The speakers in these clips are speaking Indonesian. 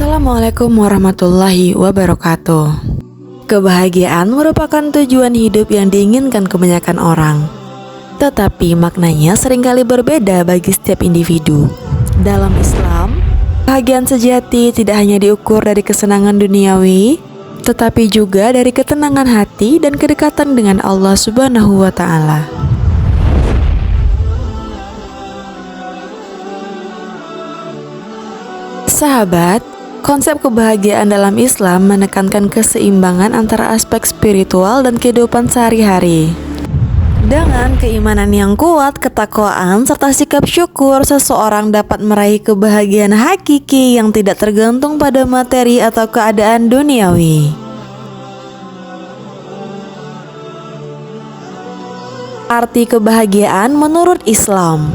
Assalamualaikum warahmatullahi wabarakatuh. Kebahagiaan merupakan tujuan hidup yang diinginkan kebanyakan orang. Tetapi maknanya seringkali berbeda bagi setiap individu. Dalam Islam, kebahagiaan sejati tidak hanya diukur dari kesenangan duniawi, tetapi juga dari ketenangan hati dan kedekatan dengan Allah Subhanahu wa Ta'ala. Sahabat, konsep kebahagiaan dalam Islam menekankan keseimbangan antara aspek spiritual dan kehidupan sehari-hari. Dengan keimanan yang kuat, ketakwaan, serta sikap syukur, seseorang dapat meraih kebahagiaan hakiki yang tidak tergantung pada materi atau keadaan duniawi. Arti kebahagiaan menurut Islam.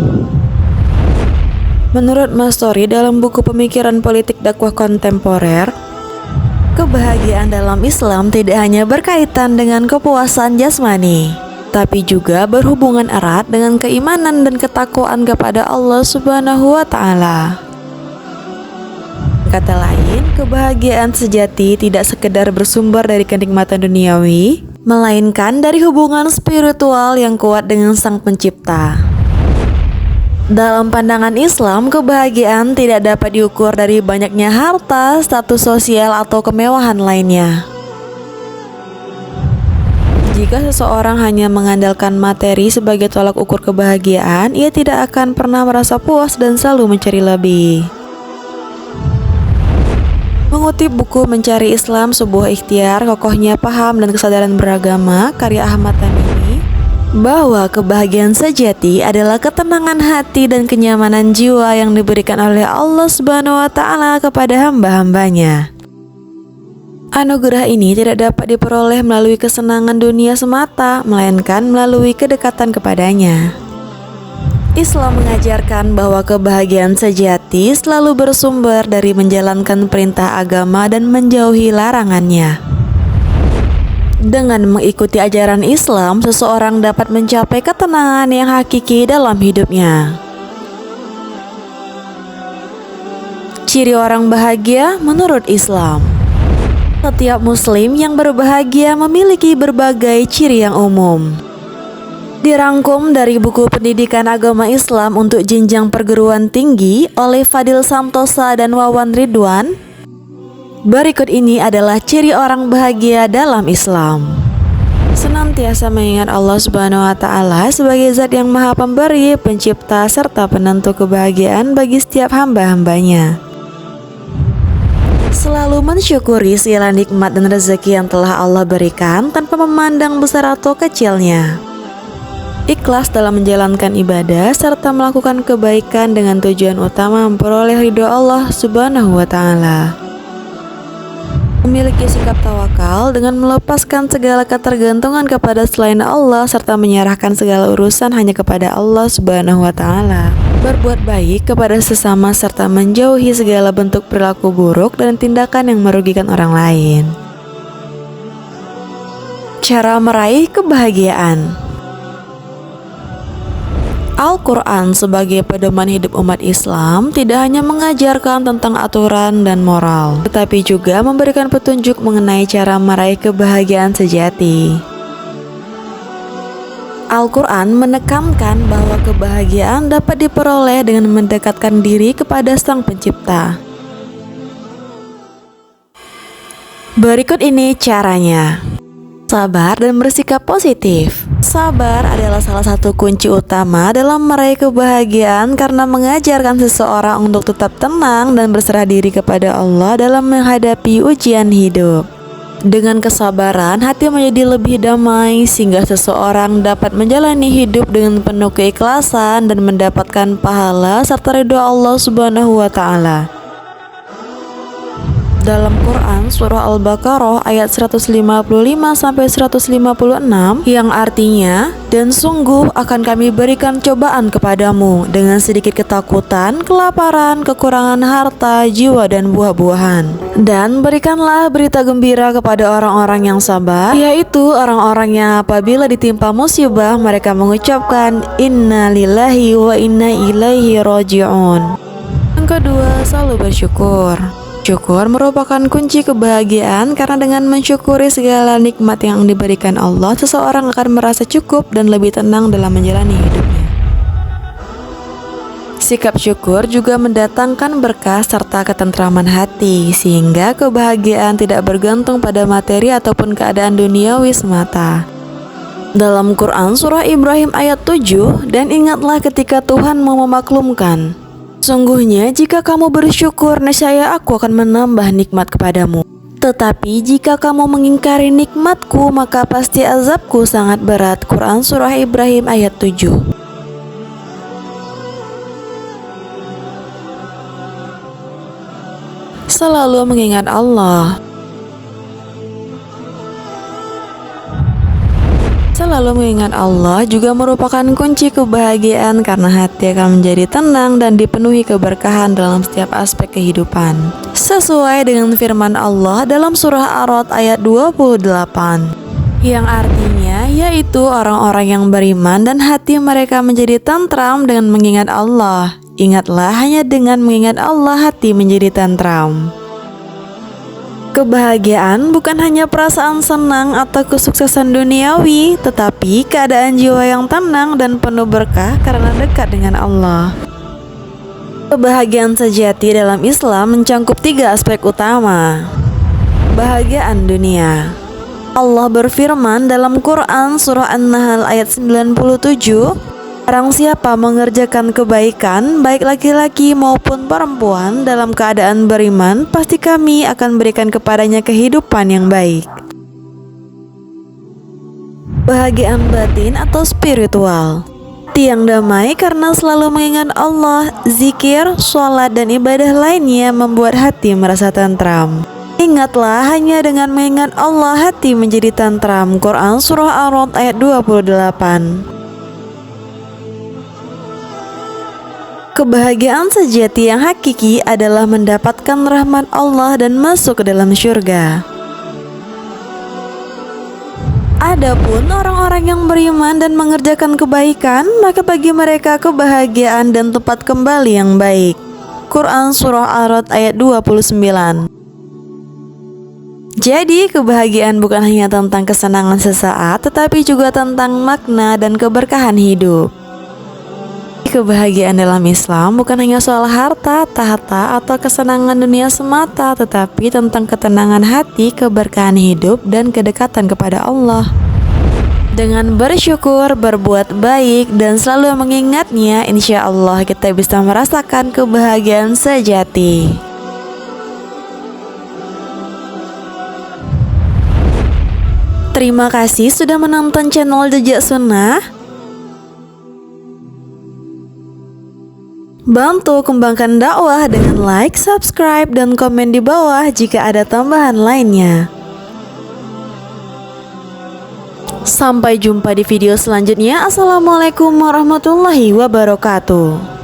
Menurut Mastori dalam buku Pemikiran Politik Dakwah Kontemporer, kebahagiaan dalam Islam tidak hanya berkaitan dengan kepuasan jasmani, tapi juga berhubungan erat dengan keimanan dan ketakwaan kepada Allah Subhanahu wa Ta'ala. Kata lain, kebahagiaan sejati tidak sekedar bersumber dari kenikmatan duniawi, melainkan dari hubungan spiritual yang kuat dengan Sang Pencipta. Dalam pandangan Islam, kebahagiaan tidak dapat diukur dari banyaknya harta, status sosial, atau kemewahan lainnya. Jika seseorang hanya mengandalkan materi sebagai tolak ukur kebahagiaan, ia tidak akan pernah merasa puas dan selalu mencari lebih. Mengutip buku Mencari Islam, Sebuah Ikhtiar, Kokohnya Paham dan Kesadaran Beragama, karya Ahmad Tamimi, bahwa kebahagiaan sejati adalah ketenangan hati dan kenyamanan jiwa yang diberikan oleh Allah Subhanahu wa Ta'ala kepada hamba-hambanya. Anugerah ini tidak dapat diperoleh melalui kesenangan dunia semata, melainkan melalui kedekatan kepadanya. Islam mengajarkan bahwa kebahagiaan sejati selalu bersumber dari menjalankan perintah agama dan menjauhi larangannya. Dengan mengikuti ajaran Islam, seseorang dapat mencapai ketenangan yang hakiki dalam hidupnya. Ciri orang bahagia menurut Islam. Setiap muslim yang berbahagia memiliki berbagai ciri yang umum. Dirangkum dari buku Pendidikan Agama Islam untuk Jenjang Perguruan Tinggi oleh Fadil Santosa dan Wawan Ridwan. Berikut ini adalah ciri orang bahagia dalam Islam. Senantiasa mengingat Allah Subhanahu wa Ta'ala sebagai zat yang maha pemberi, pencipta, serta penentu kebahagiaan bagi setiap hamba-hambanya. Selalu mensyukuri segala nikmat dan rezeki yang telah Allah berikan tanpa memandang besar atau kecilnya. Ikhlas dalam menjalankan ibadah serta melakukan kebaikan dengan tujuan utama memperoleh ridho Allah Subhanahu wa Ta'ala. Memiliki sikap tawakal dengan melepaskan segala ketergantungan kepada selain Allah serta menyerahkan segala urusan hanya kepada Allah Subhanahu wa Ta'ala. Berbuat baik kepada sesama serta menjauhi segala bentuk perilaku buruk dan tindakan yang merugikan orang lain. Cara meraih kebahagiaan. Al-Quran sebagai pedoman hidup umat Islam tidak hanya mengajarkan tentang aturan dan moral, tetapi juga memberikan petunjuk mengenai cara meraih kebahagiaan sejati. Al-Quran menekankan bahwa kebahagiaan dapat diperoleh dengan mendekatkan diri kepada Sang Pencipta. Berikut ini caranya. Sabar dan bersikap positif. Sabar adalah salah satu kunci utama dalam meraih kebahagiaan karena mengajarkan seseorang untuk tetap tenang dan berserah diri kepada Allah dalam menghadapi ujian hidup. Dengan kesabaran, hati menjadi lebih damai sehingga seseorang dapat menjalani hidup dengan penuh keikhlasan dan mendapatkan pahala serta ridho Allah Subhanahu wa Ta'ala. Dalam Quran surah Al-Baqarah ayat 155-156 yang artinya, dan sungguh akan kami berikan cobaan kepadamu dengan sedikit ketakutan, kelaparan, kekurangan harta, jiwa dan buah-buahan. Dan berikanlah berita gembira kepada orang-orang yang sabar, yaitu orang-orang yang apabila ditimpa musibah mereka mengucapkan inna lillahi wa inna ilaihi raji'un. Yang kedua, selalu bersyukur. Syukur merupakan kunci kebahagiaan karena dengan mensyukuri segala nikmat yang diberikan Allah, seseorang akan merasa cukup dan lebih tenang dalam menjalani hidupnya. Sikap syukur juga mendatangkan berkah serta ketentraman hati, sehingga kebahagiaan tidak bergantung pada materi ataupun keadaan duniawi semata. Dalam Quran surah Ibrahim ayat 7, dan ingatlah ketika Tuhan mau memaklumkan, sungguhnya jika kamu bersyukur, nescaya aku akan menambah nikmat kepadamu. Tetapi jika kamu mengingkari nikmatku, maka pasti azabku sangat berat. Quran surah Ibrahim ayat 7. Selalu mengingat Allah. Selalu mengingat Allah juga merupakan kunci kebahagiaan karena hati akan menjadi tenang dan dipenuhi keberkahan dalam setiap aspek kehidupan. Sesuai dengan firman Allah dalam surah Ar-Ra'd ayat 28, yang artinya yaitu orang-orang yang beriman dan hati mereka menjadi tentram dengan mengingat Allah. Ingatlah, hanya dengan mengingat Allah hati menjadi tentram. Kebahagiaan bukan hanya perasaan senang atau kesuksesan duniawi, tetapi keadaan jiwa yang tenang dan penuh berkah karena dekat dengan Allah. Kebahagiaan sejati dalam Islam mencakup 3 aspek utama. Kebahagiaan dunia. Allah berfirman dalam Quran surah An-Nahl ayat 97, barang siapa mengerjakan kebaikan, baik laki-laki maupun perempuan, dalam keadaan beriman, pasti kami akan berikan kepadanya kehidupan yang baik. Kebahagiaan batin atau spiritual. Tiang damai karena selalu mengingat Allah, zikir, sholat, dan ibadah lainnya membuat hati merasa tentram. Ingatlah, hanya dengan mengingat Allah hati menjadi tentram. Quran surah Ar-Ra'd ayat 28. Kebahagiaan sejati yang hakiki adalah mendapatkan rahmat Allah dan masuk ke dalam syurga. Adapun orang-orang yang beriman dan mengerjakan kebaikan, maka bagi mereka kebahagiaan dan tempat kembali yang baik. Quran surah Ar-Ra'd ayat 29. Jadi kebahagiaan bukan hanya tentang kesenangan sesaat, tetapi juga tentang makna dan keberkahan hidup. Kebahagiaan dalam Islam bukan hanya soal harta, tahta, atau kesenangan dunia semata, tetapi tentang ketenangan hati, keberkahan hidup, dan kedekatan kepada Allah. Dengan bersyukur, berbuat baik, dan selalu mengingatnya, insya Allah kita bisa merasakan kebahagiaan sejati. Terima kasih sudah menonton channel Jejak Sunnah. Bantu kembangkan dakwah dengan like, subscribe, dan komen di bawah jika ada tambahan lainnya. Sampai jumpa di video selanjutnya. Assalamualaikum warahmatullahi wabarakatuh.